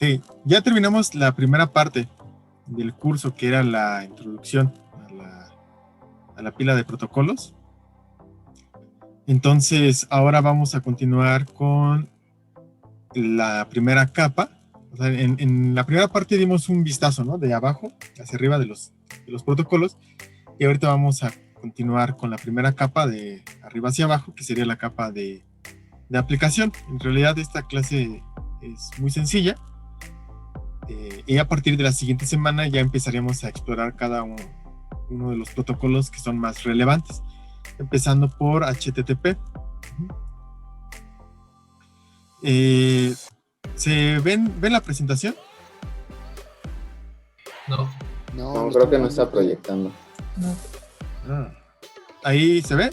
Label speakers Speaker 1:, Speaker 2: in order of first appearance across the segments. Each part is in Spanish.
Speaker 1: Sí, ya terminamos la primera parte del curso, que era la introducción a la pila de protocolos. Entonces, ahora vamos a continuar con la primera capa. O sea, en la primera parte dimos un vistazo, ¿no? De abajo hacia arriba de los protocolos. Y ahorita vamos a continuar con la primera capa de arriba hacia abajo, que sería la capa de aplicación. En realidad, esta clase es muy sencilla. Y a partir de la siguiente semana ya empezaremos a explorar cada uno de los protocolos que son más relevantes, empezando por HTTP. ¿Ven la presentación?
Speaker 2: No.
Speaker 3: No, creo que no está proyectando.
Speaker 2: No.
Speaker 1: Ah. ¿Ahí se ve?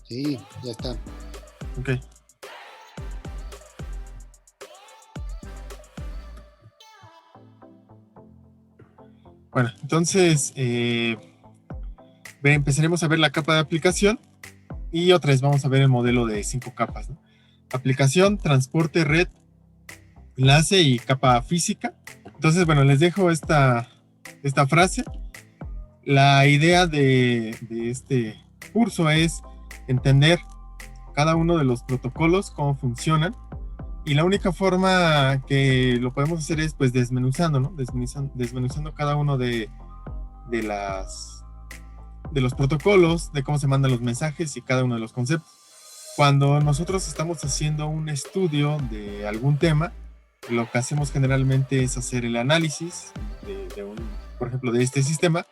Speaker 4: Sí, ya está.
Speaker 1: Ok. Bueno, entonces empezaremos a ver la capa de aplicación y otra vez vamos a ver el modelo de 5 capas, ¿no? Aplicación, transporte, red, enlace y capa física. Entonces, bueno, les dejo esta frase. La idea de este curso es entender cada uno de los protocolos, cómo funcionan, y la única forma que lo podemos hacer es pues desmenuzando, ¿no? Desmenuzando cada uno de los protocolos, de cómo se mandan los mensajes y cada uno de los conceptos. Cuando nosotros estamos haciendo un estudio de algún tema, lo que hacemos generalmente es hacer el análisis por ejemplo, de este sistema,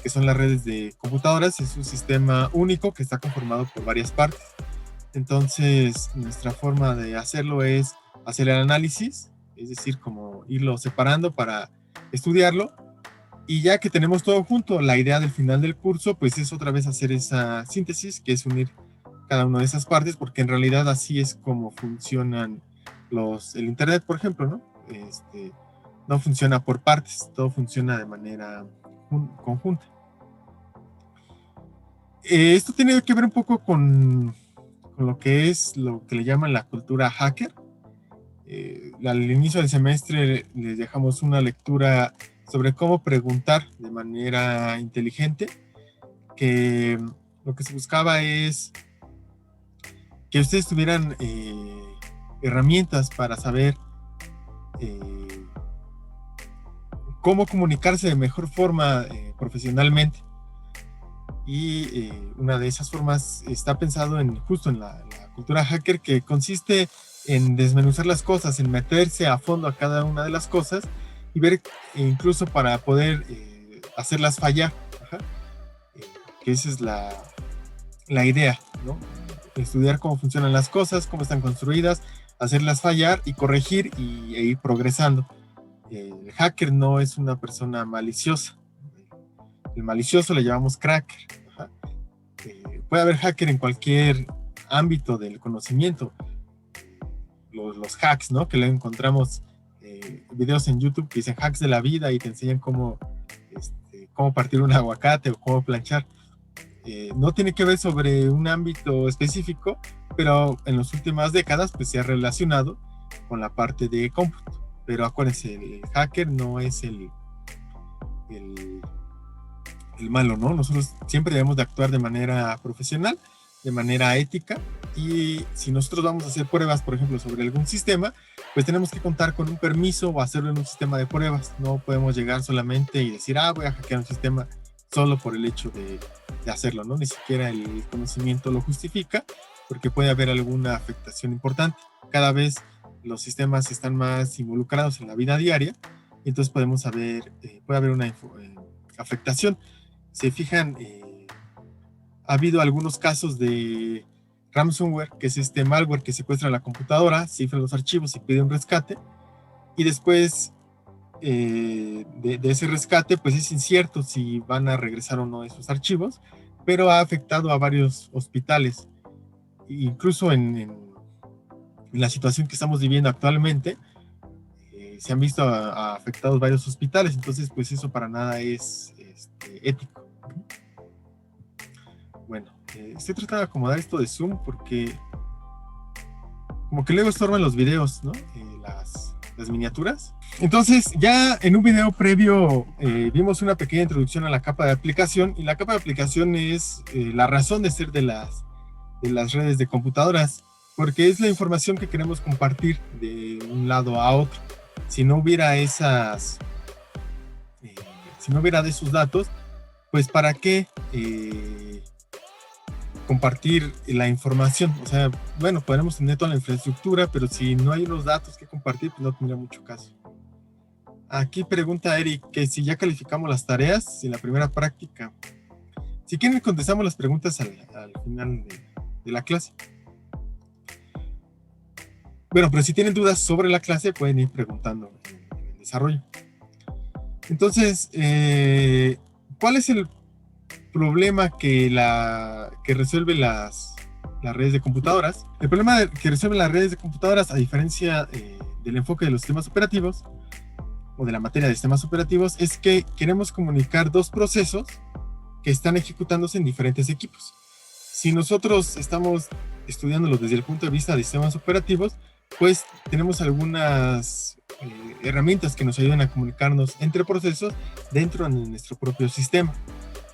Speaker 1: que son las redes de computadoras. Es un sistema único que está conformado por varias partes. Entonces, nuestra forma de hacerlo es hacer el análisis, es decir, como irlo separando para estudiarlo. Y ya que tenemos todo junto, la idea del final del curso, pues es otra vez hacer esa síntesis, que es unir cada una de esas partes, porque en realidad así es como funcionan el Internet, por ejemplo, ¿no? No funciona por partes, todo funciona de manera conjunta. Esto tiene que ver un poco con lo que le llaman la cultura hacker. Al inicio del semestre les dejamos una lectura sobre cómo preguntar de manera inteligente, que lo que se buscaba es que ustedes tuvieran herramientas para saber cómo comunicarse de mejor forma profesionalmente. Y una de esas formas está pensado justo en la cultura hacker, que consiste en desmenuzar las cosas, en meterse a fondo a cada una de las cosas y ver incluso para poder hacerlas fallar. Que esa es la idea, ¿no? Estudiar cómo funcionan las cosas, cómo están construidas, hacerlas fallar y corregir e ir progresando. El hacker no es una persona maliciosa. El malicioso le llamamos cracker. Puede haber hacker en cualquier ámbito del conocimiento. Los hacks, ¿no? Que luego encontramos videos en YouTube que dicen hacks de la vida y te enseñan cómo partir un aguacate o cómo planchar. No tiene que ver sobre un ámbito específico, pero en las últimas décadas pues se ha relacionado con la parte de cómputo. Pero acuérdense, el hacker no es el malo, ¿no? Nosotros siempre debemos de actuar de manera profesional, de manera ética, y si nosotros vamos a hacer pruebas, por ejemplo, sobre algún sistema, pues tenemos que contar con un permiso o hacerlo en un sistema de pruebas. No podemos llegar solamente y decir, voy a hackear un sistema solo por el hecho de hacerlo, ¿no? Ni siquiera el conocimiento lo justifica, porque puede haber alguna afectación importante. Cada vez los sistemas están más involucrados en la vida diaria, y entonces puede haber una afectación. Se fijan, ha habido algunos casos de ransomware, que es este malware que secuestra la computadora, cifra los archivos y pide un rescate, y después de ese rescate, pues es incierto si van a regresar o no esos archivos, pero ha afectado a varios hospitales. Incluso en la situación que estamos viviendo actualmente, se han visto afectados varios hospitales. Entonces pues eso para nada es ético. Bueno, estoy tratando de acomodar esto de Zoom porque como que luego estorban los videos, ¿no? las miniaturas. Entonces, ya en un video previo vimos una pequeña introducción a la capa de aplicación, y la capa de aplicación es la razón de ser de las redes de computadoras, porque es la información que queremos compartir de un lado a otro. Si no hubiera de esos datos, pues ¿para qué compartir la información? O sea, bueno, podremos tener toda la infraestructura, pero si no hay unos datos que compartir, pues no tendría mucho caso. Aquí pregunta Eric que si ya calificamos las tareas en la primera práctica. Si quieren, contestamos las preguntas al final de la clase. Bueno, pero si tienen dudas sobre la clase, pueden ir preguntando en el desarrollo. Entonces, ¿cuál es el problema que resuelve las redes de computadoras? El problema que resuelven las redes de computadoras, a diferencia del enfoque de los sistemas operativos o de la materia de sistemas operativos, es que queremos comunicar dos procesos que están ejecutándose en diferentes equipos. Si nosotros estamos estudiándolos desde el punto de vista de sistemas operativos, pues tenemos algunas herramientas que nos ayudan a comunicarnos entre procesos dentro de nuestro propio sistema.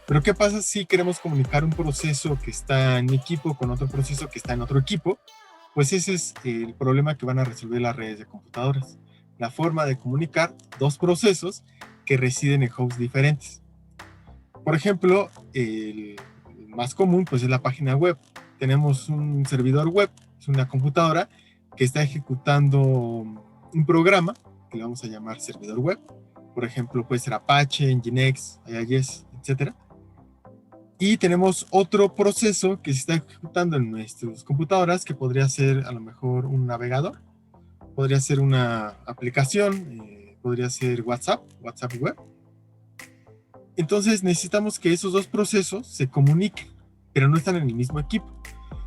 Speaker 1: Pero ¿qué pasa si queremos comunicar un proceso que está en mi equipo con otro proceso que está en otro equipo? Pues ese es el problema que van a resolver las redes de computadoras. La forma de comunicar dos procesos que residen en hosts diferentes. Por ejemplo, el más común pues es la página web. Tenemos un servidor web, es una computadora que está ejecutando un programa que le vamos a llamar servidor web. Por ejemplo, puede ser Apache, Nginx, IIS, etc. Y tenemos otro proceso que se está ejecutando en nuestras computadoras, que podría ser a lo mejor un navegador, podría ser una aplicación, podría ser WhatsApp web. Entonces necesitamos que esos dos procesos se comuniquen, pero no están en el mismo equipo.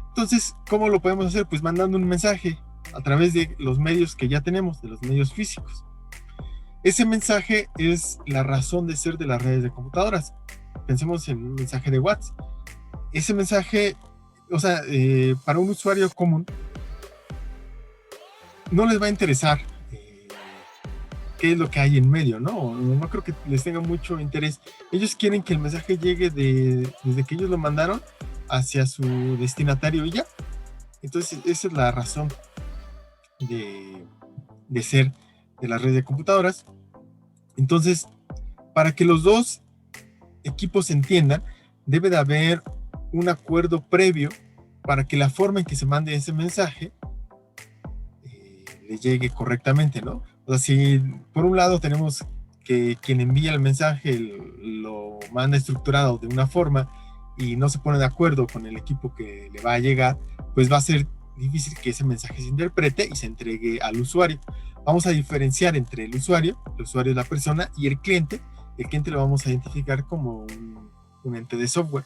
Speaker 1: Entonces, ¿cómo lo podemos hacer? Pues mandando un mensaje a través de los medios que ya tenemos, de los medios físicos. Ese mensaje es la razón de ser de las redes de computadoras. Pensemos en un mensaje de WhatsApp. Ese mensaje, o sea, para un usuario común, no les va a interesar qué es lo que hay en medio, ¿no? No creo que les tenga mucho interés. Ellos quieren que el mensaje llegue desde que ellos lo mandaron hacia su destinatario y ya. Entonces, esa es la razón de ser de las redes de computadoras. Entonces, para que los dos equipos se entiendan, debe de haber un acuerdo previo para que la forma en que se mande ese mensaje le llegue correctamente, ¿no? O sea, si por un lado tenemos que quien envía el mensaje lo manda estructurado de una forma y no se pone de acuerdo con el equipo que le va a llegar, pues va a ser difícil que ese mensaje se interprete y se entregue al usuario. Vamos a diferenciar entre el usuario es la persona, y el cliente. El cliente lo vamos a identificar como un ente de software.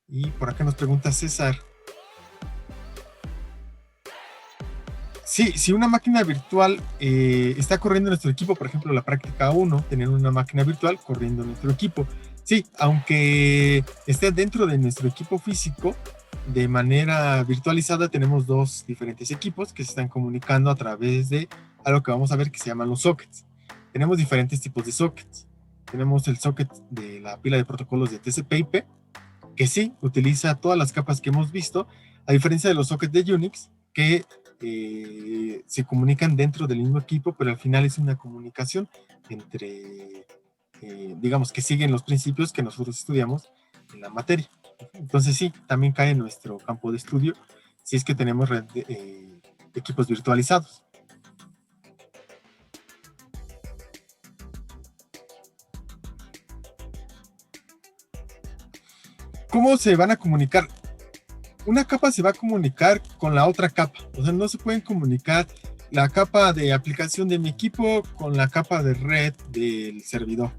Speaker 1: Y por acá nos pregunta César. Sí, si una máquina virtual está corriendo en nuestro equipo, por ejemplo, la práctica 1, tener una máquina virtual corriendo en nuestro equipo. Sí, aunque esté dentro de nuestro equipo físico, de manera virtualizada tenemos dos diferentes equipos que se están comunicando a través de algo que vamos a ver que se llaman los sockets. Tenemos diferentes tipos de sockets. Tenemos el socket de la pila de protocolos de TCP/IP, que sí utiliza todas las capas que hemos visto, a diferencia de los sockets de Unix, que se comunican dentro del mismo equipo, pero al final es una comunicación entre, digamos, que siguen los principios que nosotros estudiamos en la materia. Entonces sí, también cae en nuestro campo de estudio si es que tenemos equipos virtualizados. ¿Cómo se van a comunicar? Una capa se va a comunicar con la otra capa. O sea, no se pueden comunicar la capa de aplicación de mi equipo con la capa de red del servidor.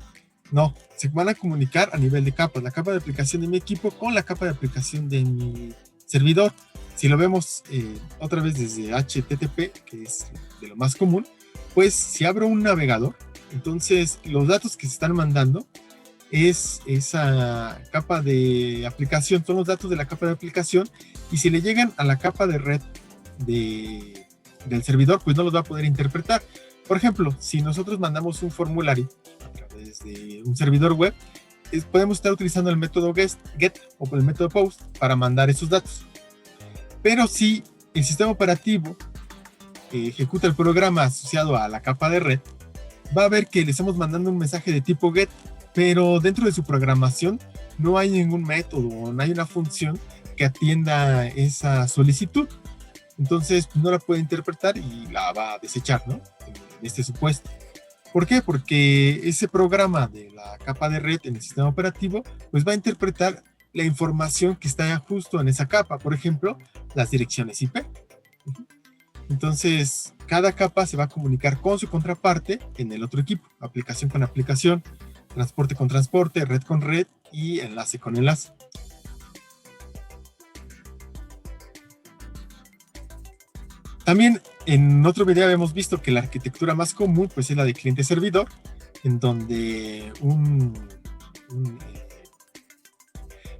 Speaker 1: No, se van a comunicar a nivel de capas. La capa de aplicación de mi equipo con la capa de aplicación de mi servidor. Si lo vemos otra vez desde HTTP, que es de lo más común, pues si abro un navegador, entonces los datos que se están mandando es esa capa de aplicación, son los datos de la capa de aplicación, y si le llegan a la capa de red del servidor, pues no los va a poder interpretar. Por ejemplo, si nosotros mandamos un formulario a través de un servidor web, podemos estar utilizando el método get o el método post para mandar esos datos. Pero si el sistema operativo ejecuta el programa asociado a la capa de red, va a ver que le estamos mandando un mensaje de tipo get, pero dentro de su programación no hay ningún método o no hay una función que atienda esa solicitud. Entonces no la puede interpretar y la va a desechar, ¿no? En este supuesto. ¿Por qué? Porque ese programa de la capa de red en el sistema operativo pues va a interpretar la información que está justo en esa capa, por ejemplo, las direcciones IP. Entonces, cada capa se va a comunicar con su contraparte en el otro equipo, aplicación con aplicación, transporte con transporte, red con red y enlace con enlace. También en otro video habíamos visto que la arquitectura más común pues es la de cliente-servidor, en donde un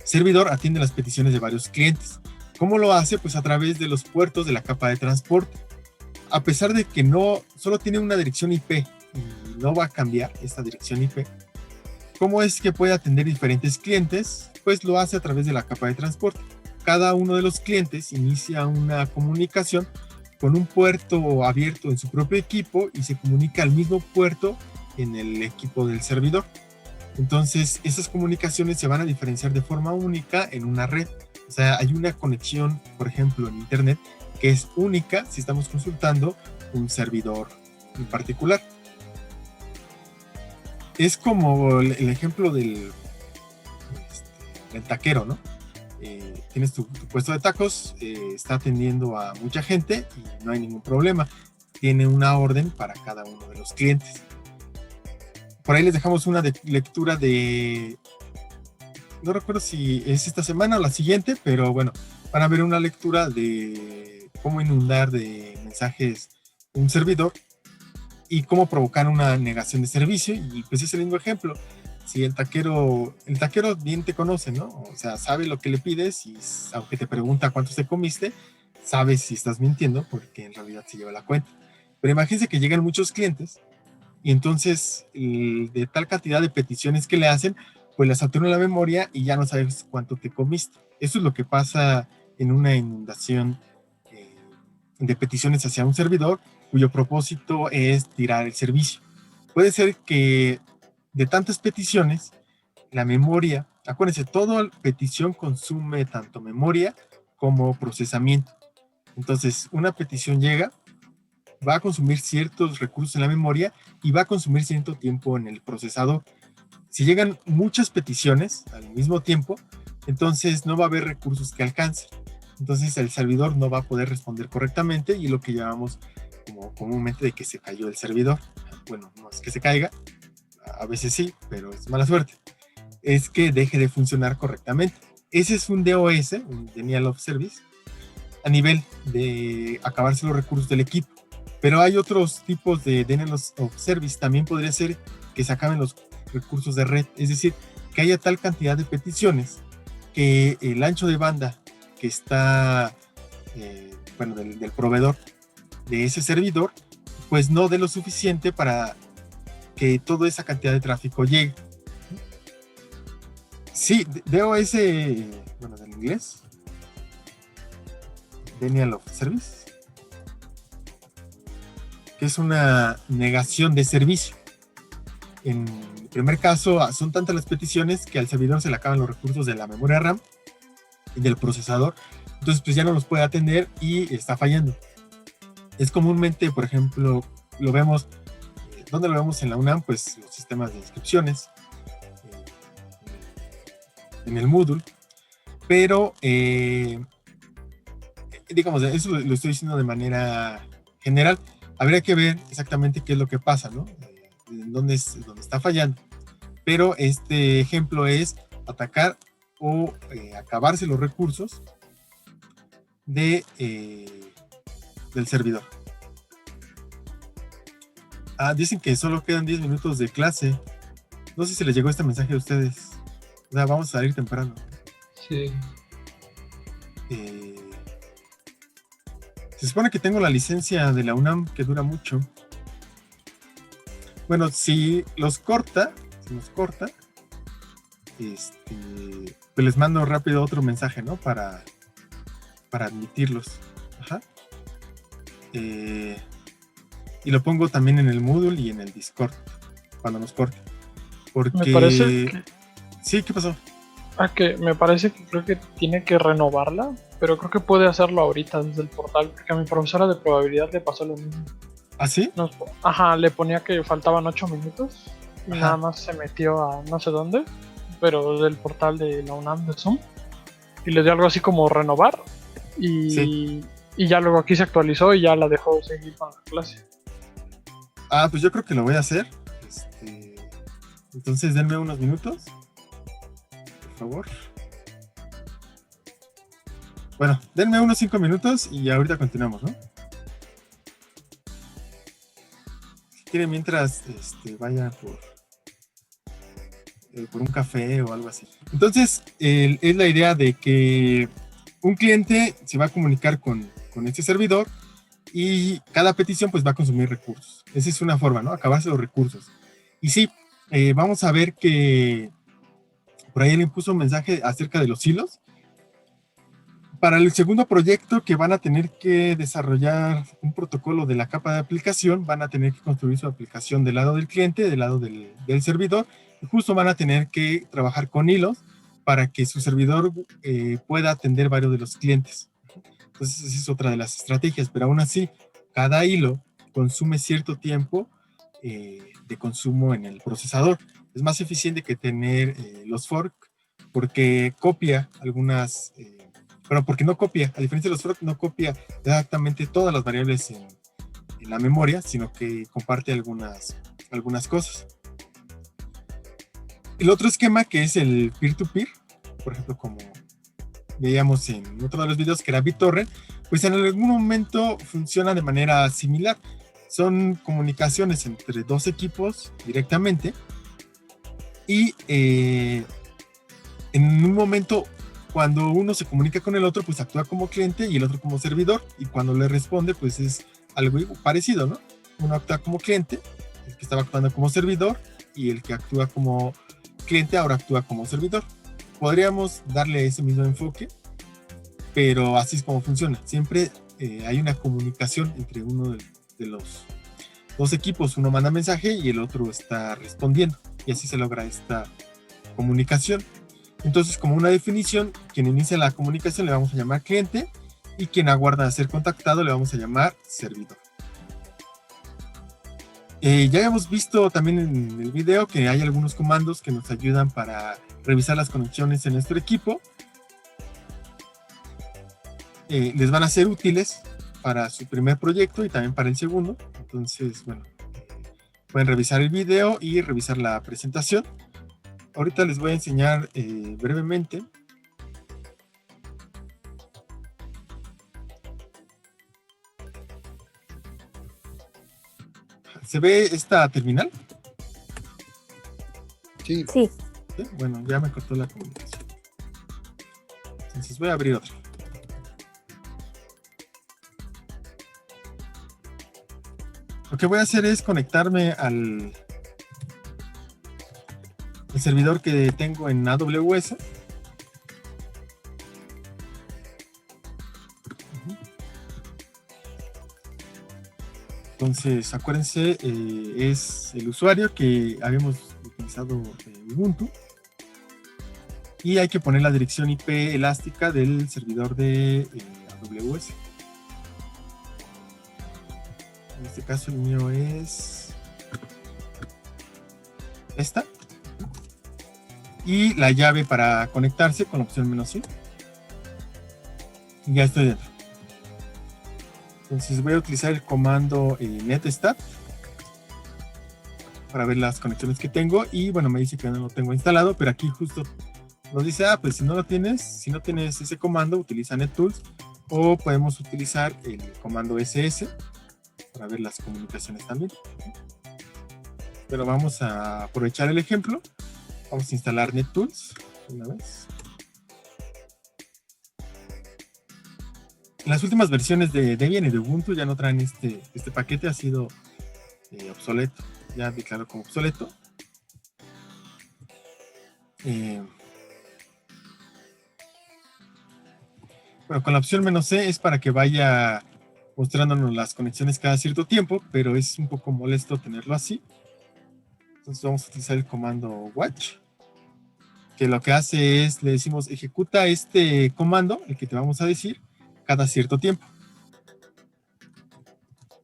Speaker 1: servidor atiende las peticiones de varios clientes. ¿Cómo lo hace? Pues a través de los puertos de la capa de transporte. A pesar de que no solo tiene una dirección IP y no va a cambiar esta dirección IP, ¿cómo es que puede atender diferentes clientes? Pues lo hace a través de la capa de transporte. Cada uno de los clientes inicia una comunicación con un puerto abierto en su propio equipo y se comunica al mismo puerto en el equipo del servidor. Entonces, esas comunicaciones se van a diferenciar de forma única en una red. O sea, hay una conexión, por ejemplo, en Internet, que es única si estamos consultando un servidor en particular. Es como el ejemplo del taquero, ¿no? Tienes tu puesto de tacos, está atendiendo a mucha gente y no hay ningún problema. Tiene una orden para cada uno de los clientes. Por ahí les dejamos una lectura de... No recuerdo si es esta semana o la siguiente, pero bueno, van a ver una lectura de cómo inundar de mensajes un servidor y cómo provocar una negación de servicio. Y pues es el mismo ejemplo. Si el taquero bien te conoce, ¿no? O sea, sabe lo que le pides y aunque te pregunta cuántos te comiste, sabes si estás mintiendo porque en realidad se lleva la cuenta. Pero imagínense que llegan muchos clientes y entonces de tal cantidad de peticiones que le hacen, pues las satura en la memoria y ya no sabes cuánto te comiste. Eso es lo que pasa en una inundación de peticiones hacia un servidor cuyo propósito es tirar el servicio. Puede ser que de tantas peticiones, la memoria, acuérdense, toda petición consume tanto memoria como procesamiento. Entonces, una petición llega, va a consumir ciertos recursos en la memoria y va a consumir cierto tiempo en el procesador. Si llegan muchas peticiones al mismo tiempo, entonces no va a haber recursos que alcancen. Entonces el servidor no va a poder responder correctamente y lo que llamamos como comúnmente de que se cayó el servidor. Bueno, no es que se caiga, a veces sí, pero es mala suerte. Es que deje de funcionar correctamente. Ese es un DOS, un Denial of Service, a nivel de acabarse los recursos del equipo. Pero hay otros tipos de Denial of Service. También podría ser que se acaben los recursos de red, es decir, que haya tal cantidad de peticiones que el ancho de banda que está, del proveedor de ese servidor, pues no dé lo suficiente para que toda esa cantidad de tráfico llegue. Sí, DOS, del inglés, Denial of Service, que es una negación de servicio. En el primer caso, son tantas las peticiones que al servidor se le acaban los recursos de la memoria RAM y del procesador, entonces pues ya no los puede atender y está fallando. Es comúnmente, por ejemplo, lo vemos, ¿dónde lo vemos en la UNAM? Pues los sistemas de inscripciones, en el Moodle, pero digamos, eso lo estoy diciendo de manera general. Habría que ver exactamente qué es lo que pasa, ¿no? Dónde está fallando. Pero este ejemplo es atacar o acabarse los recursos del servidor. Dicen que solo quedan 10 minutos de clase. No sé si les llegó este mensaje a ustedes. O sea, vamos a salir temprano.
Speaker 2: Sí.
Speaker 1: Se supone que tengo la licencia de la UNAM que dura mucho. Bueno, si los corta, pues les mando rápido otro mensaje, ¿no? Para admitirlos. Ajá. Y lo pongo también en el Moodle y en el Discord cuando nos corte. Porque...
Speaker 2: Me parece que...
Speaker 1: Sí, ¿qué pasó?
Speaker 2: que me parece que creo que tiene que renovarla, pero creo que puede hacerlo ahorita desde el portal, porque a mi profesora de probabilidad le pasó lo mismo.
Speaker 1: ¿Ah, sí?
Speaker 2: Le ponía que faltaban 8 minutos y nada más se metió a no sé dónde, pero del portal de la UNAM de Zoom, y le dio algo así como renovar y ya luego aquí se actualizó y ya la dejó seguir con la clase.
Speaker 1: Pues yo creo que lo voy a hacer. Entonces denme unos minutos, por favor. Bueno, denme unos 5 minutos y ahorita continuamos, ¿no? Si quieren, mientras vaya por un café o algo así. Entonces, es la idea de que un cliente se va a comunicar con este servidor y cada petición pues va a consumir recursos. Esa es una forma, ¿no? Acabarse los recursos. Y sí, vamos a ver que por ahí le impuso un mensaje acerca de los hilos. Para el segundo proyecto que van a tener que desarrollar un protocolo de la capa de aplicación, van a tener que construir su aplicación del lado del cliente, del lado del servidor, y justo van a tener que trabajar con hilos para que su servidor pueda atender varios de los clientes. Entonces esa es otra de las estrategias, pero aún así, cada hilo consume cierto tiempo de consumo en el procesador. Es más eficiente que tener los fork, porque copia algunas... pero porque no copia, a diferencia de los fork, no copia exactamente todas las variables en la memoria, sino que comparte algunas cosas. El otro esquema, que es el peer-to-peer, por ejemplo, como veíamos en otro de los videos, que era BitTorrent, pues en algún momento funciona de manera similar. Son comunicaciones entre dos equipos directamente, y en un momento, cuando uno se comunica con el otro, pues actúa como cliente y el otro como servidor, y cuando le responde, pues es algo parecido, ¿no? Uno actúa como cliente, el que estaba actuando como servidor, y el que actúa como cliente ahora actúa como servidor. Podríamos darle ese mismo enfoque, pero así es como funciona. Siempre hay una comunicación entre uno de los dos equipos. Uno manda mensaje y el otro está respondiendo, y así se logra esta comunicación. Entonces, como una definición, quien inicia la comunicación le vamos a llamar cliente, y quien aguarda a ser contactado le vamos a llamar servidor. Ya habíamos visto también en el video que hay algunos comandos que nos ayudan para revisar las conexiones en nuestro equipo. Les van a ser útiles para su primer proyecto y también para el segundo. Entonces, bueno, pueden revisar el video y revisar la presentación. Ahorita les voy a enseñar brevemente. ¿Se ve esta terminal?
Speaker 4: Sí.
Speaker 5: Sí.
Speaker 1: ¿Sí? Bueno, ya me cortó la comunicación. Entonces voy a abrir otra. Lo que voy a hacer es conectarme al servidor que tengo en AWS. Entonces, acuérdense, es el usuario que habíamos utilizado Ubuntu. Y hay que poner la dirección IP elástica del servidor de AWS. En este caso el mío es esta. Y la llave para conectarse con la opción "-i". Y ya estoy dentro. Entonces voy a utilizar el comando netstat para ver las conexiones que tengo. Y bueno, me dice que no lo tengo instalado, pero aquí justo nos dice, pues si no tienes ese comando, utiliza NetTools, o podemos utilizar el comando ss para ver las comunicaciones también. Pero vamos a aprovechar el ejemplo. Vamos a instalar NetTools una vez. Las últimas versiones de Debian y de Ubuntu ya no traen este paquete, ha sido obsoleto. ya declaró como obsoleto. Bueno, con la opción "-c" es para que vaya mostrándonos las conexiones cada cierto tiempo, pero es un poco molesto tenerlo así. Entonces vamos a utilizar el comando watch, que lo que hace es, le decimos ejecuta este comando, el que te vamos a decir, cada cierto tiempo.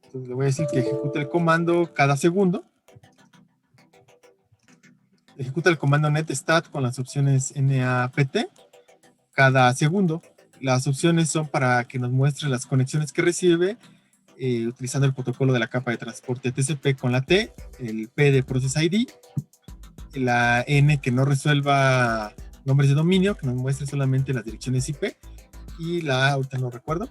Speaker 1: Entonces le voy a decir que ejecute el comando cada segundo. Ejecuta el comando netstat con las opciones NAPT cada segundo. Las opciones son para que nos muestre las conexiones que recibe, utilizando el protocolo de la capa de transporte TCP con la T, el P de Process ID, la N que no resuelva nombres de dominio, que nos muestre solamente las direcciones IP, y la A, ahorita no recuerdo.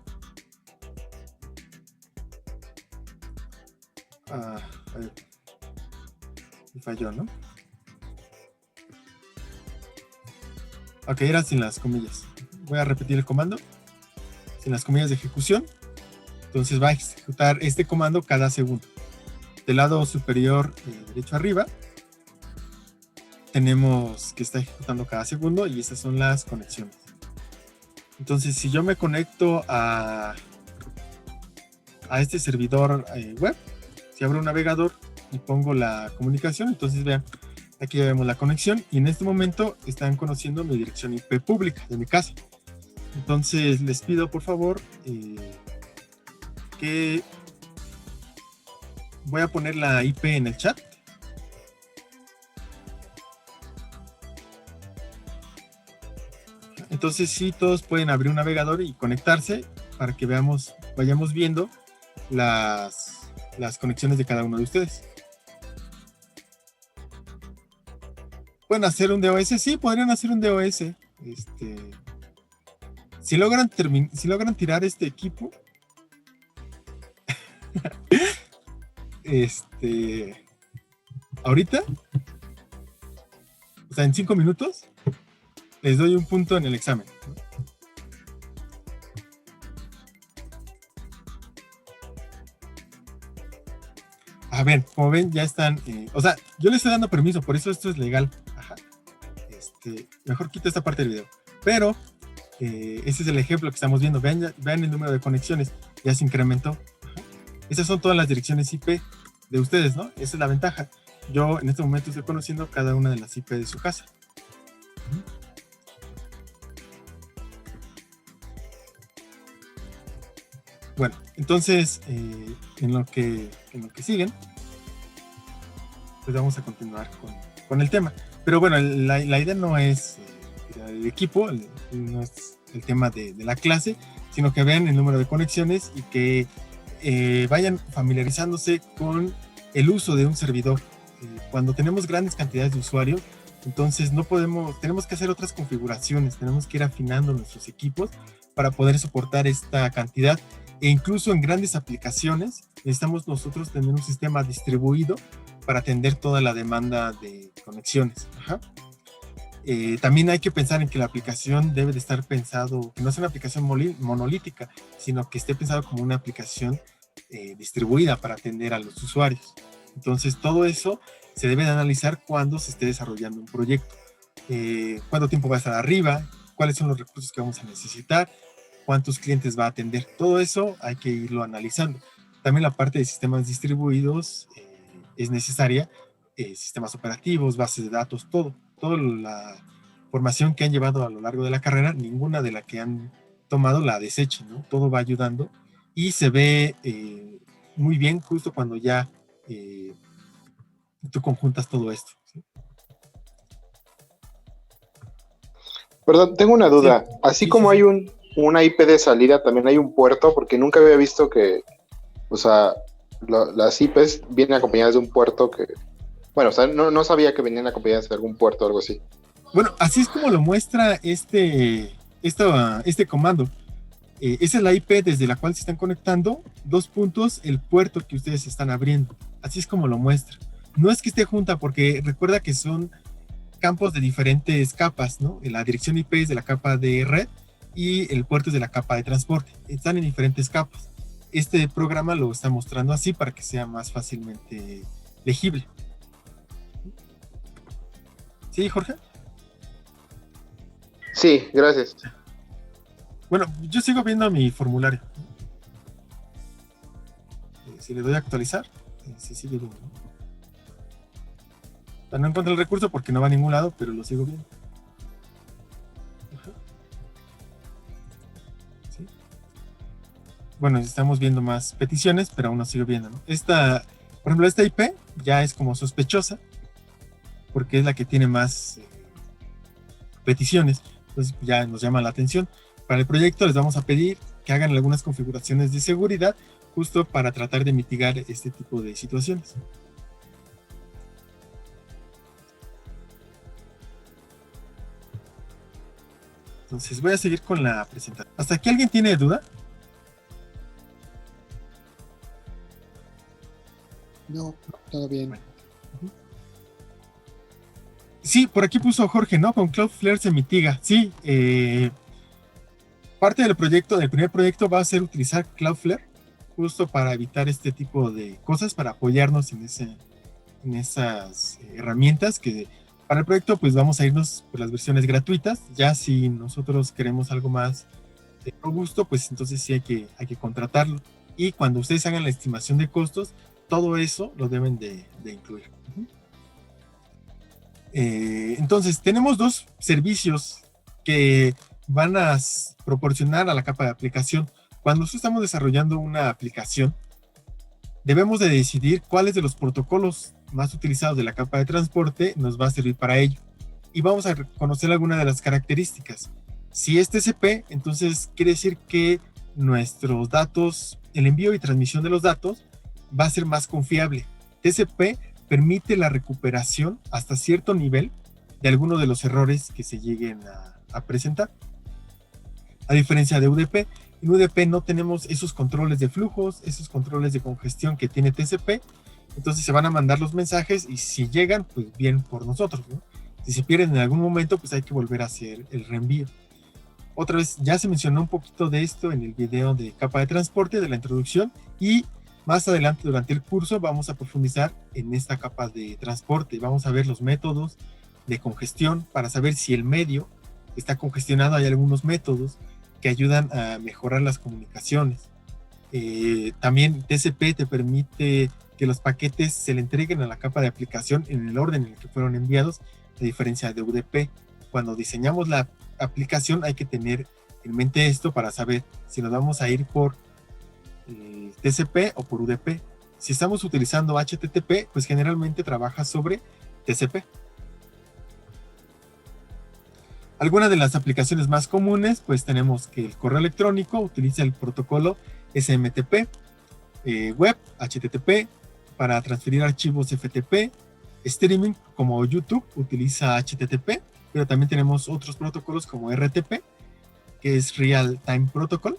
Speaker 1: Me falló, ¿no? Ok, era sin las comillas. Voy a repetir el comando sin las comillas de ejecución. Entonces va a ejecutar este comando cada segundo. Del lado superior derecho arriba tenemos que está ejecutando cada segundo, y esas son las conexiones. Entonces, si yo me conecto a este servidor web, si abro un navegador y pongo la comunicación, entonces vean, aquí ya vemos la conexión, y en este momento están conociendo mi dirección IP pública de mi casa. Entonces les pido por favor que voy a poner la IP en el chat. Entonces sí, todos pueden abrir un navegador y conectarse para que vayamos viendo las conexiones de cada uno de ustedes. ¿Pueden hacer un DOS? Sí, podrían hacer un DOS. Si logran tirar este equipo, ahorita, o sea, en 5 minutos, les doy un punto en el examen. A ver, como ven, ya están, o sea, yo les estoy dando permiso, por eso esto es legal. Ajá. Mejor quita esta parte del video. Pero, ese es el ejemplo que estamos viendo. Vean el número de conexiones, ya se incrementó. Ajá. Esas son todas las direcciones IP de ustedes, ¿no? Esa es la ventaja. Yo en este momento estoy conociendo cada una de las IP de su casa. Bueno, entonces, en lo que siguen, pues vamos a continuar con el tema. Pero bueno, la idea no es el equipo, no es el tema de la clase, sino que vean el número de conexiones y que vayan familiarizándose con el uso de un servidor. Cuando tenemos grandes cantidades de usuarios, entonces tenemos que hacer otras configuraciones, tenemos que ir afinando nuestros equipos para poder soportar esta cantidad. E incluso en grandes aplicaciones necesitamos nosotros tener un sistema distribuido para atender toda la demanda de conexiones. Ajá. También hay que pensar en que la aplicación debe de estar pensado, que no sea una aplicación monolítica, sino que esté pensado como una aplicación distribuida para atender a los usuarios. Entonces todo eso se debe de analizar cuando se esté desarrollando un proyecto. Cuánto tiempo va a estar arriba, cuáles son los recursos que vamos a necesitar, cuántos clientes va a atender. Todo eso hay que irlo analizando. También la parte de sistemas distribuidos es necesaria, sistemas operativos, bases de datos, toda la formación que han llevado a lo largo de la carrera, ninguna de la que han tomado la desechen, ¿no? Todo va ayudando y se ve muy bien justo cuando ya tú conjuntas todo esto, ¿sí?
Speaker 3: Perdón, tengo una duda.
Speaker 1: Sí.
Speaker 3: Así
Speaker 1: Sí,
Speaker 3: como
Speaker 1: sí,
Speaker 3: hay
Speaker 1: sí.
Speaker 3: una IP de salida, también hay un puerto, porque nunca había visto que, o sea, las IPs vienen acompañadas de un puerto que, bueno, o sea, no sabía que venían acompañadas de algún puerto o algo así.
Speaker 1: Bueno, así es como lo muestra este comando. Esa es la IP desde la cual se están conectando, 2 puntos, el puerto que ustedes están abriendo. Así es como lo muestra. No es que esté junta, porque recuerda que son campos de diferentes capas, ¿no? La dirección IP es de la capa de red y el puerto es de la capa de transporte. Están en diferentes capas. Este programa lo está mostrando así para que sea más fácilmente legible. ¿Sí, Jorge?
Speaker 3: Sí, gracias.
Speaker 1: Bueno, yo sigo viendo mi formulario. Si le doy a actualizar, se sigue viendo. No encuentro el recurso porque no va a ningún lado, pero lo sigo viendo. ¿Sí? Bueno, estamos viendo más peticiones, pero aún no sigo viendo, ¿no? Por ejemplo, esta IP ya es como sospechosa, porque es la que tiene más peticiones, entonces ya nos llama la atención. Para el proyecto les vamos a pedir que hagan algunas configuraciones de seguridad, justo para tratar de mitigar este tipo de situaciones. Entonces voy a seguir con la presentación. ¿Hasta aquí alguien tiene duda?
Speaker 4: No, todo bien.
Speaker 1: Bueno. Sí, por aquí puso Jorge, ¿no? Con Cloudflare se mitiga. Sí, parte del proyecto, del primer proyecto va a ser utilizar Cloudflare justo para evitar este tipo de cosas, para apoyarnos en esas herramientas que para el proyecto pues vamos a irnos por las versiones gratuitas. Ya si nosotros queremos algo más robusto, pues entonces sí hay que contratarlo. Y cuando ustedes hagan la estimación de costos, todo eso lo deben de incluir. Entonces, tenemos dos servicios que van a proporcionar a la capa de aplicación. Cuando nosotros estamos desarrollando una aplicación, debemos de decidir cuáles de los protocolos más utilizados de la capa de transporte nos va a servir para ello. Y vamos a conocer algunas de las características. Si es TCP, entonces quiere decir que nuestros datos, el envío y transmisión de los datos va a ser más confiable. TCP permite la recuperación hasta cierto nivel de algunos de los errores que se lleguen a presentar. A diferencia de UDP, en UDP no tenemos esos controles de flujos, esos controles de congestión que tiene TCP, entonces se van a mandar los mensajes y si llegan, pues bien por nosotros, ¿no? Si se pierden en algún momento, pues hay que volver a hacer el reenvío. Otra vez, ya se mencionó un poquito de esto en el video de capa de transporte, de la introducción, y más adelante durante el curso vamos a profundizar en esta capa de transporte. Vamos a ver los métodos de congestión para saber si el medio está congestionado. Hay algunos métodos que ayudan a mejorar las comunicaciones. También TCP te permite que los paquetes se le entreguen a la capa de aplicación en el orden en el que fueron enviados, a diferencia de UDP. Cuando diseñamos la aplicación hay que tener en mente esto para saber si nos vamos a ir por TCP o por UDP. Si estamos utilizando HTTP, pues generalmente trabaja sobre TCP. Algunas de las aplicaciones más comunes, pues tenemos que el correo electrónico utiliza el protocolo SMTP, web, HTTP, para transferir archivos FTP, streaming como YouTube utiliza HTTP, pero también tenemos otros protocolos como RTP, que es Real Time Protocol,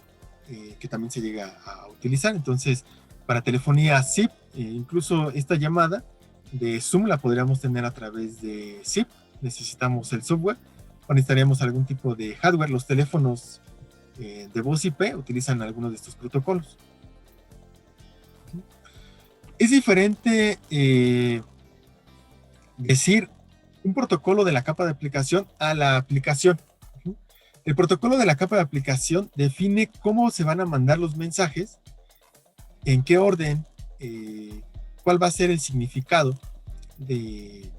Speaker 1: que también se llega a utilizar. Entonces, para telefonía SIP, incluso esta llamada de Zoom la podríamos tener a través de SIP. Necesitamos el software o necesitaríamos algún tipo de hardware. Los teléfonos de voz IP utilizan algunos de estos protocolos. Es diferente decir un protocolo de la capa de aplicación a la aplicación. El protocolo de la capa de aplicación define cómo se van a mandar los mensajes, en qué orden, cuál va a ser el significado de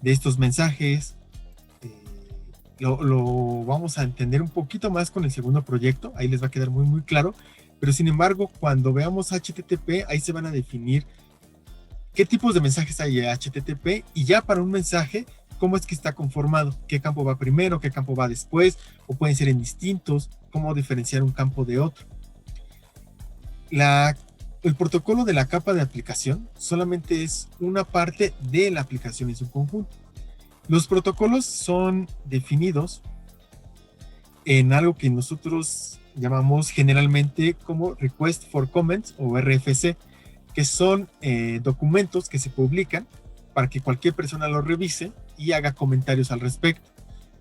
Speaker 1: estos mensajes. Lo vamos a entender un poquito más con el segundo proyecto, ahí les va a quedar muy muy claro, pero sin embargo cuando veamos HTTP ahí se van a definir qué tipos de mensajes hay en HTTP y ya para un mensaje cómo es que está conformado, qué campo va primero, qué campo va después, o pueden ser en distintos, cómo diferenciar un campo de otro. El protocolo de la capa de aplicación solamente es una parte de la aplicación en su conjunto. Los protocolos son definidos en algo que nosotros llamamos generalmente como Request for Comments o RFC, que son documentos que se publican para que cualquier persona lo revise y haga comentarios al respecto.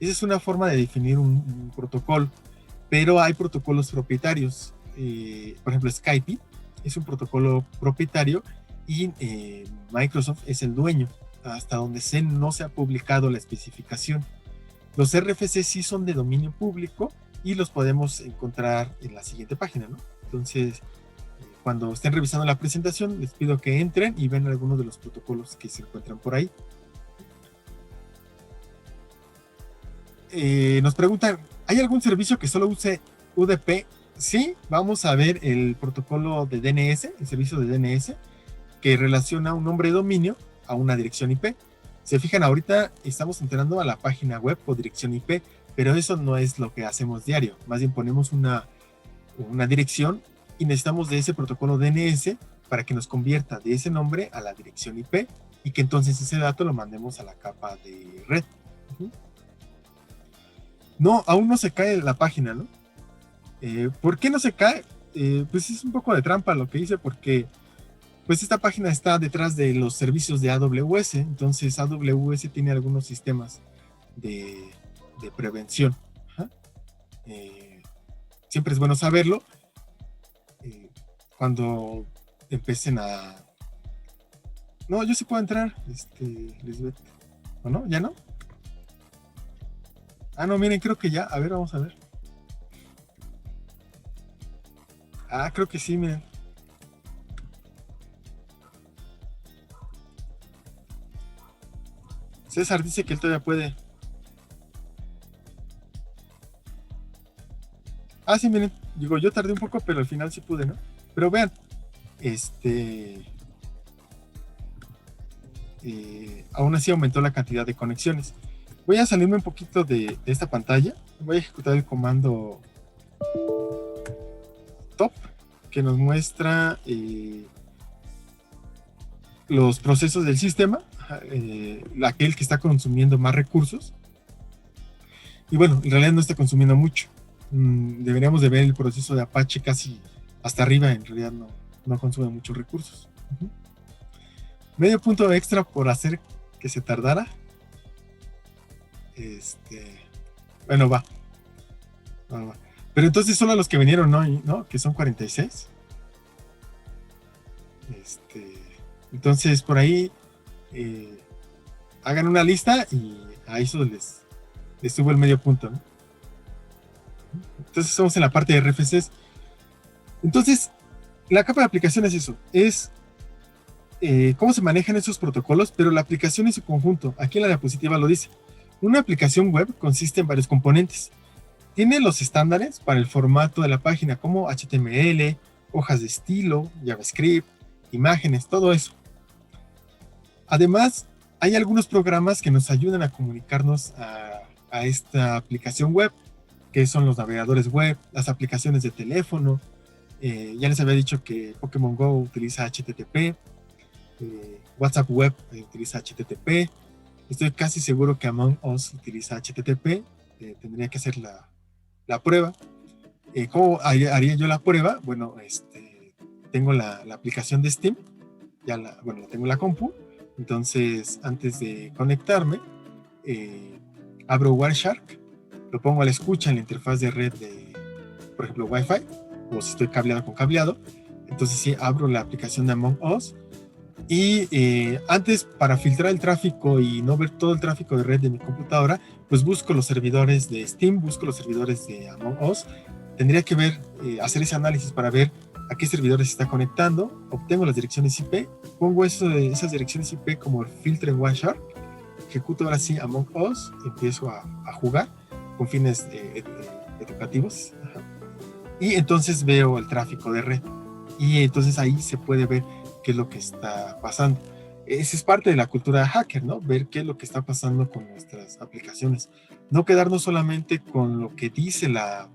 Speaker 1: Esa es una forma de definir un protocolo, pero hay protocolos propietarios. Por ejemplo, Skype es un protocolo propietario y Microsoft es el dueño. Hasta donde no se ha publicado la especificación. Los RFC sí son de dominio público y los podemos encontrar en la siguiente página, ¿no? Entonces, cuando estén revisando la presentación, les pido que entren y vean algunos de los protocolos que se encuentran por ahí. Nos preguntan, ¿hay algún servicio que solo use UDP? Sí, vamos a ver el protocolo de DNS, el servicio de DNS, que relaciona un nombre de dominio a una dirección IP. Se fijan, ahorita estamos entrando a la página web o dirección IP, pero eso no es lo que hacemos diario. Más bien ponemos una dirección y necesitamos de ese protocolo DNS para que nos convierta de ese nombre a la dirección IP y que entonces ese dato lo mandemos a la capa de red. No, aún no se cae la página, ¿no? ¿Por qué no se cae? Pues es un poco de trampa lo que hice, porque pues esta página está detrás de los servicios de AWS, entonces AWS tiene algunos sistemas de prevención. Siempre es bueno saberlo cuando empiecen a... No, yo sí puedo entrar, Lisbeth. ¿O no? ¿Ya no? Ah, no, miren, creo que ya. A ver, vamos a ver. Ah, creo que sí, miren. César dice que él todavía puede. Ah, sí, miren. Digo, yo tardé un poco, pero al final sí pude, ¿no? Pero vean, aún así aumentó la cantidad de conexiones. Voy a salirme un poquito de esta pantalla. Voy a ejecutar el comando top, que nos muestra los procesos del sistema, aquel que está consumiendo más recursos. Y bueno, en realidad no está consumiendo mucho. Deberíamos de ver el proceso de Apache casi hasta arriba, en realidad no consume muchos recursos. Medio punto extra por hacer que se tardara. Bueno, va. Pero entonces solo los que vinieron, ¿no? Que son 46. Entonces por ahí hagan una lista y a eso les subo el medio punto, ¿no? Entonces estamos en la parte de RFCs. Entonces, la capa de aplicación es eso, es cómo se manejan esos protocolos, pero la aplicación en su conjunto. Aquí en la diapositiva lo dice. Una aplicación web consiste en varios componentes. Tiene los estándares para el formato de la página, como HTML, hojas de estilo, JavaScript, imágenes, todo eso. Además, hay algunos programas que nos ayudan a comunicarnos a esta aplicación web, que son los navegadores web, las aplicaciones de teléfono. Ya les había dicho que Pokémon Go utiliza HTTP, WhatsApp Web utiliza HTTP. Estoy casi seguro que Among Us utiliza HTTP. Tendría que hacer la prueba. ¿Cómo haría yo la prueba? Bueno, tengo la aplicación de Steam. La tengo en la compu. Entonces, antes de conectarme, abro Wireshark, lo pongo a la escucha en la interfaz de red de, por ejemplo, Wi-Fi, o si estoy cableado con cableado. Entonces sí, abro la aplicación de Among Us. Y antes, para filtrar el tráfico y no ver todo el tráfico de red de mi computadora, pues busco los servidores de Steam, busco los servidores de Among Us. Tendría que hacer ese análisis para ver a qué servidores se está conectando. Obtengo las direcciones IP, pongo esas direcciones IP como el filtro en Wireshark, ejecuto ahora sí Among Us, empiezo a jugar con fines educativos. Y entonces veo el tráfico de red. Y entonces ahí se puede ver qué es lo que está pasando. Esa es parte de la cultura hacker, ¿no? Ver qué es lo que está pasando con nuestras aplicaciones. No quedarnos solamente con lo que dice la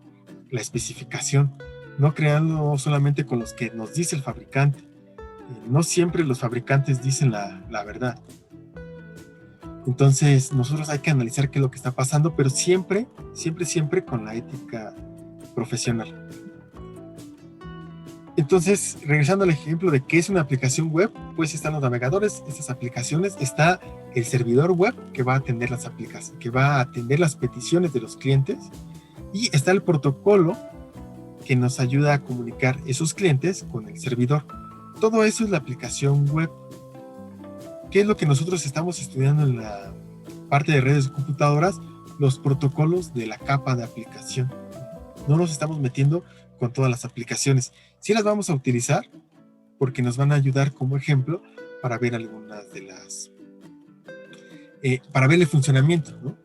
Speaker 1: especificación, no creando solamente con los que nos dice el fabricante. No siempre los fabricantes dicen la verdad. Entonces nosotros hay que analizar qué es lo que está pasando, pero siempre con la ética profesional. Entonces, regresando al ejemplo de qué es una aplicación web, pues están los navegadores, estas aplicaciones, está el servidor web que va a atender las aplicaciones, que va a atender las peticiones de los clientes, y está el protocolo que nos ayuda a comunicar esos clientes con el servidor. todo eso es la aplicación web. ¿Qué es lo que nosotros estamos estudiando en la parte de redes de computadoras? Los protocolos de la capa de aplicación. No nos estamos metiendo con todas las aplicaciones. Sí las vamos a utilizar porque nos van a ayudar como ejemplo para ver algunas de las... para ver el funcionamiento, ¿no?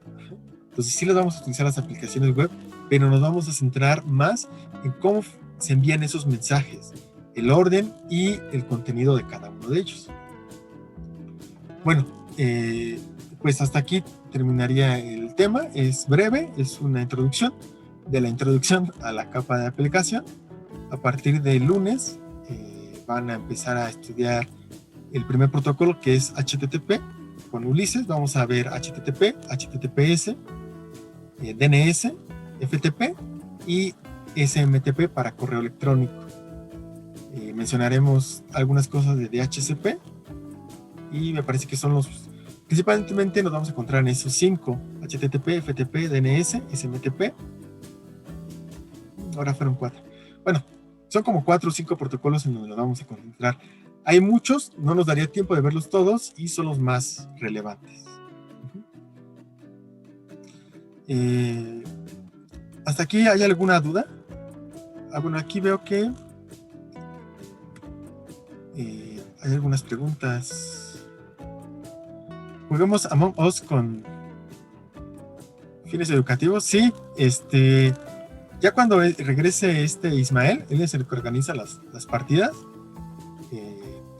Speaker 1: Entonces sí las vamos a utilizar las aplicaciones web, pero nos vamos a centrar más en cómo se envían esos mensajes, el orden y el contenido de cada uno de ellos. Bueno, pues hasta aquí terminaría el tema. Es breve, es una introducción de la introducción a la capa de aplicación. A partir del lunes van a empezar a estudiar el primer protocolo, que es HTTP. Con Ulises vamos a ver HTTP, HTTPS, DNS, FTP y SMTP para correo electrónico. Mencionaremos algunas cosas de DHCP y me parece que son los... Principalmente nos vamos a encontrar en esos 5: HTTP, FTP, DNS, SMTP. Ahora fueron 4. Bueno, son como 4 o 5 protocolos en donde nos vamos a concentrar. Hay muchos, no nos daría tiempo de verlos todos y son los más relevantes. ¿Hasta aquí hay alguna duda? Bueno, aquí veo que hay algunas preguntas. ¿Juguemos Among Us con fines educativos? Sí, ya cuando regrese Ismael, él es el que organiza las partidas.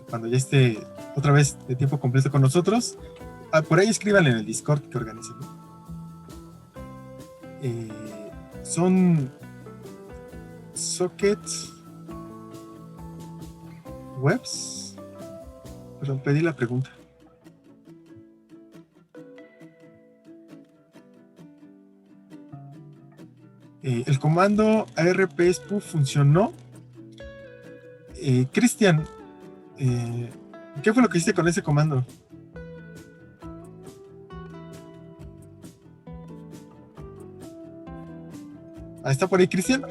Speaker 1: Cuando ya esté otra vez de tiempo completo con nosotros, por ahí escríbanle en el Discord que organicen, ¿no? Son sockets webs. Perdón, pedí la pregunta. El comando ARP spoof funcionó. Cristian, ¿qué fue lo que hiciste con ese comando? ¿Está por ahí, Cristian?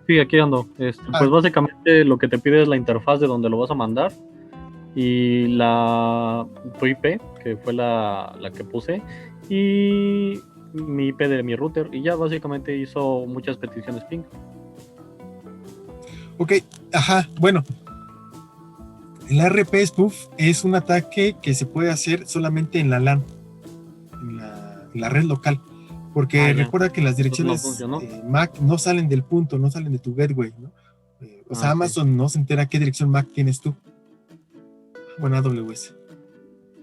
Speaker 5: Sí, aquí ando. Pues básicamente lo que te pide es la interfaz de donde lo vas a mandar y tu IP, que fue la que puse, y mi IP de mi router, y ya básicamente hizo muchas peticiones ping.
Speaker 1: Ok, ajá, bueno. El ARP spoof es un ataque que se puede hacer solamente en la LAN, en la red local, porque recuerda que las direcciones MAC no salen del punto, no salen de tu gateway, ¿no? O sea, Amazon no se entera qué dirección MAC tienes tú. Bueno, AWS.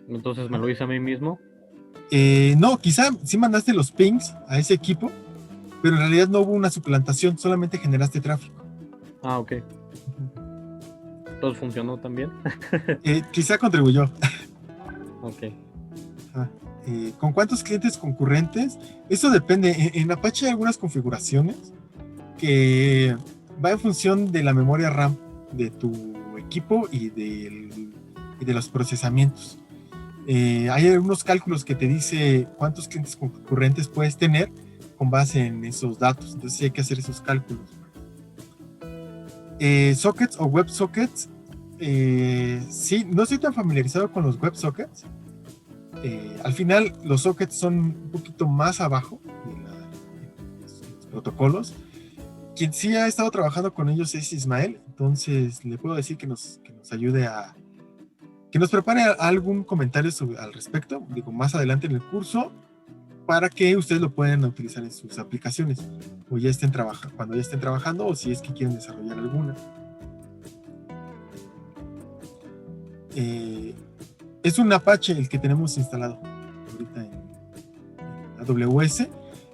Speaker 5: Entonces me lo hice a mí mismo.
Speaker 1: No, quizá sí mandaste los pings a ese equipo, pero en realidad no hubo una suplantación, solamente generaste tráfico.
Speaker 5: Ah, ok. Entonces funcionó también.
Speaker 1: Quizá contribuyó.
Speaker 5: Ok.
Speaker 1: ¿Con cuántos clientes concurrentes? Eso depende. En Apache hay algunas configuraciones que va en función de la memoria RAM de tu equipo y de los procesamientos. Hay algunos cálculos que te dice cuántos clientes concurrentes puedes tener con base en esos datos. Entonces sí hay que hacer esos cálculos. Sockets o WebSockets, sí, no estoy tan familiarizado con los WebSockets. Al final los sockets son un poquito más abajo de los protocolos. Quien sí ha estado trabajando con ellos es Ismael, entonces le puedo decir que nos ayude que nos prepare algún comentario al respecto, digo, más adelante en el curso, para que ustedes lo puedan utilizar en sus aplicaciones, o ya estén cuando ya estén trabajando, o si es que quieren desarrollar alguna. Es un Apache el que tenemos instalado ahorita en AWS.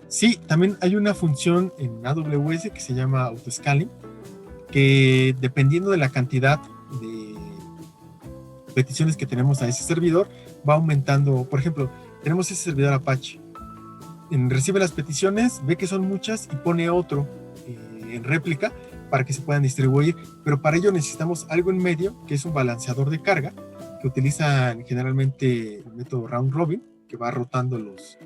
Speaker 1: Sí, también hay una función en AWS que se llama autoscaling, que dependiendo de la cantidad de peticiones que tenemos a ese servidor, va aumentando. Por ejemplo, tenemos ese servidor Apache, recibe las peticiones, ve que son muchas y pone otro en réplica para que se puedan distribuir, pero para ello necesitamos algo en medio, que es un balanceador de carga, que utilizan generalmente el método round robin, que va rotando los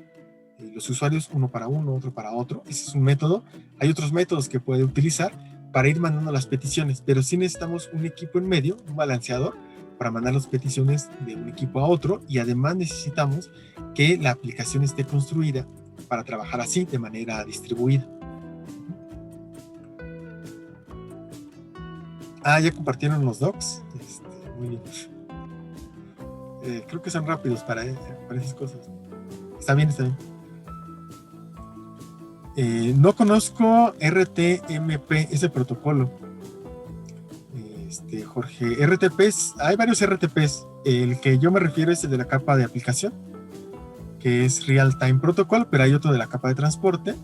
Speaker 1: usuarios uno para uno, otro para otro. Ese es un método. Hay otros métodos que puede utilizar para ir mandando las peticiones, pero sí necesitamos un equipo en medio, un balanceador, para mandar las peticiones de un equipo a otro, y además necesitamos que la aplicación esté construida para trabajar así, de manera distribuida. Ya compartieron los docs. Muy bien. Creo que son rápidos para esas cosas. Está bien, está bien. No conozco RTMP, ese protocolo. Jorge, RTPs, hay varios RTPs. El que yo me refiero es el de la capa de aplicación, que es Real Time Protocol, pero hay otro de la capa de transporte,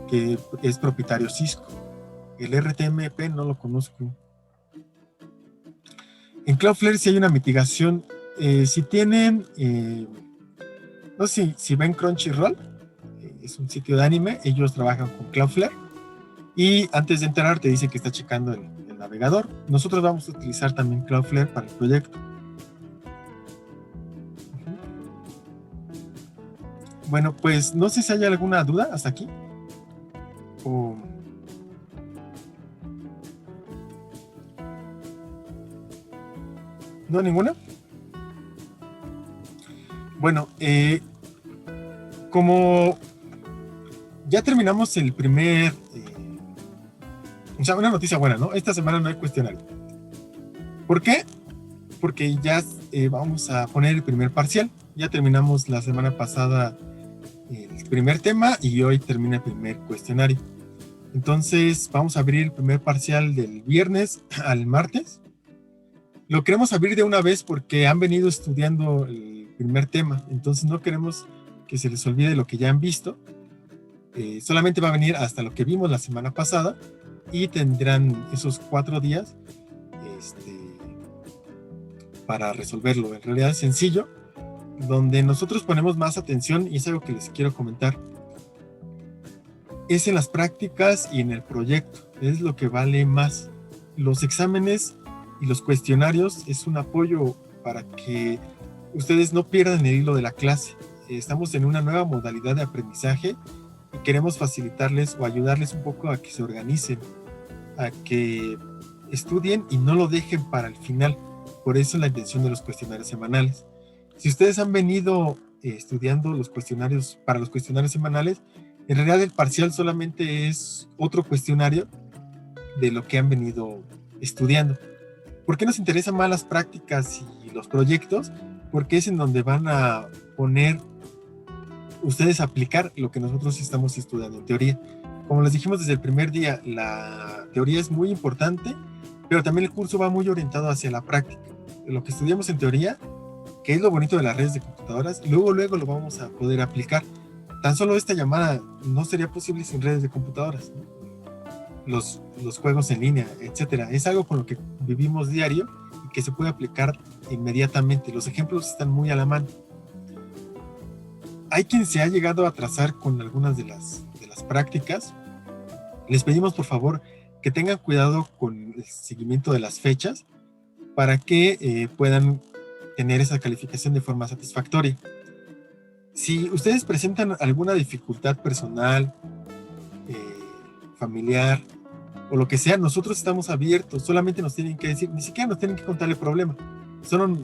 Speaker 1: que es propietario Cisco. El RTMP no lo conozco. En Cloudflare sí hay una mitigación. Si tienen, no sé si ven Crunchyroll, es un sitio de anime, ellos trabajan con Cloudflare, y antes de entrar te dice que está checando el navegador. Nosotros vamos a utilizar también Cloudflare para el proyecto. Bueno, pues no sé si hay alguna duda hasta aquí. ¿No, ninguna? Bueno, como ya terminamos el primer... o sea, una noticia buena, ¿no? Esta semana no hay cuestionario. ¿Por qué? Porque ya vamos a poner el primer parcial. Ya terminamos la semana pasada el primer tema y hoy termina el primer cuestionario. Entonces vamos a abrir el primer parcial del viernes al martes. Lo queremos abrir de una vez porque han venido estudiando el primer tema, entonces no queremos que se les olvide lo que ya han visto. Solamente va a venir hasta lo que vimos la semana pasada y tendrán esos 4 días para resolverlo. En realidad es sencillo. Donde nosotros ponemos más atención, y es algo que les quiero comentar, es en las prácticas y en el proyecto. Es lo que vale más. Los exámenes y los cuestionarios es un apoyo para que ustedes no pierdan el hilo de la clase. Estamos en una nueva modalidad de aprendizaje y queremos facilitarles o ayudarles un poco a que se organicen, a que estudien y no lo dejen para el final. Por eso la intención de los cuestionarios semanales. Si ustedes han venido estudiando los cuestionarios para los cuestionarios semanales, en realidad el parcial solamente es otro cuestionario de lo que han venido estudiando. ¿Por qué nos interesan más las prácticas y los proyectos? Porque es en donde van a poner ustedes a aplicar lo que nosotros estamos estudiando en teoría. Como les dijimos desde el primer día, la teoría es muy importante, pero también el curso va muy orientado hacia la práctica. Lo que estudiamos en teoría, que es lo bonito de las redes de computadoras, luego lo vamos a poder aplicar. Tan solo esta llamada no sería posible sin redes de computadoras, ¿no? Los juegos en línea, etcétera. Es algo con lo que vivimos diario y que se puede aplicar inmediatamente. Los ejemplos están muy a la mano. Hay quien se ha llegado a atrasar con algunas de las prácticas. Les pedimos por favor que tengan cuidado con el seguimiento de las fechas para que puedan tener esa calificación de forma satisfactoria. Si ustedes presentan alguna dificultad personal, familiar o lo que sea, nosotros estamos abiertos. Solamente nos tienen que decir, ni siquiera nos tienen que contar el problema. Solo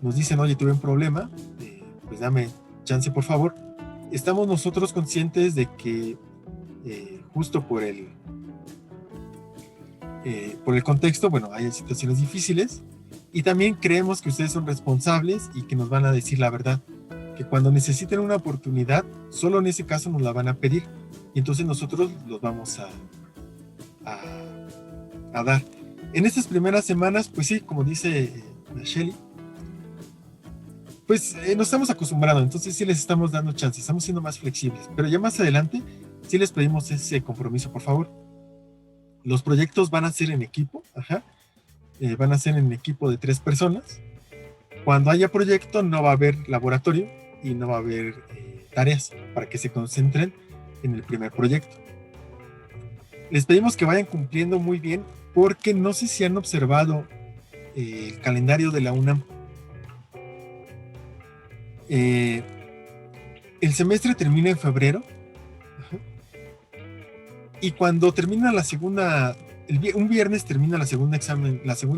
Speaker 1: nos dicen, oye, tuve un problema, pues dame chance por favor. Estamos nosotros conscientes de que justo por el contexto, bueno, hay situaciones difíciles. Y también creemos que ustedes son responsables y que nos van a decir la verdad, que cuando necesiten una oportunidad, solo en ese caso nos la van a pedir, y entonces nosotros los vamos a dar. En estas primeras semanas, pues sí, como dice Shelly, pues nos estamos acostumbrando, entonces sí les estamos dando chance, estamos siendo más flexibles, pero ya más adelante sí les pedimos ese compromiso, por favor. Los proyectos van a ser en equipo, van a ser en equipo de 3 personas. Cuando haya proyecto no va a haber laboratorio y no va a haber tareas, para que se concentren en el primer proyecto. Les pedimos que vayan cumpliendo muy bien, porque no sé si han observado el calendario de la UNAM. El semestre termina en febrero Y cuando termina la segunda, un viernes termina la segunda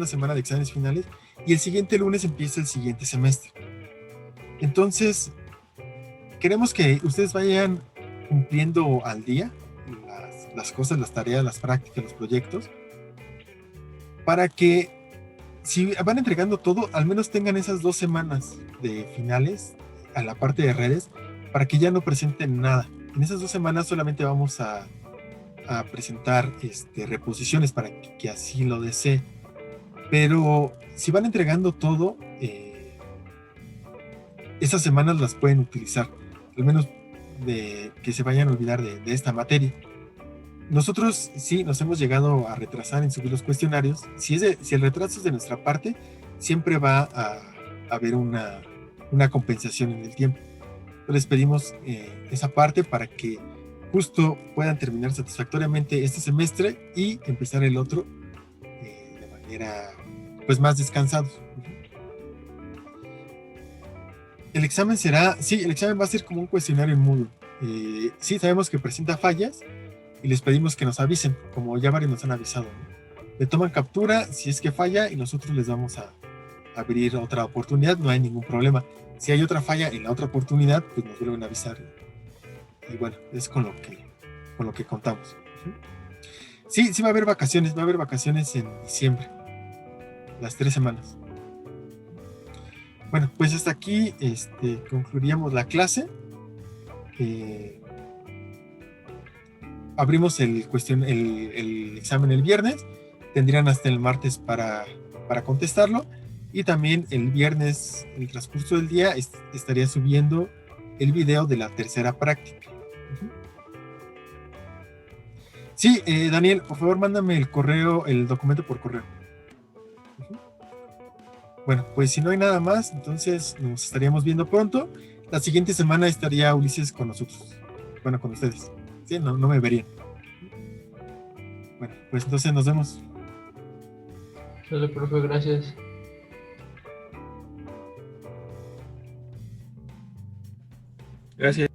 Speaker 1: semana de exámenes finales, y el siguiente lunes empieza el siguiente semestre. Entonces, queremos que ustedes vayan cumpliendo al día las cosas, las tareas, las prácticas, los proyectos, para que si van entregando todo, al menos tengan esas 2 semanas de finales a la parte de redes, para que ya no presenten nada. En esas 2 semanas solamente vamos a presentar reposiciones para que así lo desee. Pero si van entregando todo, esas semanas las pueden utilizar, al menos de que se vayan a olvidar de esta materia. Nosotros sí nos hemos llegado a retrasar en subir los cuestionarios. Si el retraso es de nuestra parte, siempre va a haber una compensación en el tiempo. Les pedimos esa parte para que justo puedan terminar satisfactoriamente este semestre y empezar el otro de manera pues más descansados. El examen va a ser como un cuestionario en Moodle. Sí, sabemos que presenta fallas y les pedimos que nos avisen, como ya varios nos han avisado, ¿no? Le toman captura si es que falla y nosotros les vamos a abrir otra oportunidad, no hay ningún problema. Si hay otra falla en la otra oportunidad, pues nos vuelven a avisar. Y bueno, es con lo que contamos. Sí, va a haber vacaciones en diciembre, las 3 semanas. Bueno, pues hasta aquí concluiríamos la clase. Abrimos el examen el viernes, tendrían hasta el martes para contestarlo, y también el viernes, en el transcurso del día, estaría subiendo el video de la tercera práctica. Sí, Daniel, por favor, mándame el documento por correo. Bueno, pues si no hay nada más, entonces nos estaríamos viendo pronto. La siguiente semana estaría Ulises con nosotros. Bueno, con ustedes. Sí, no me verían. Bueno, pues entonces nos vemos.
Speaker 6: Sale, profe, gracias.
Speaker 7: Gracias.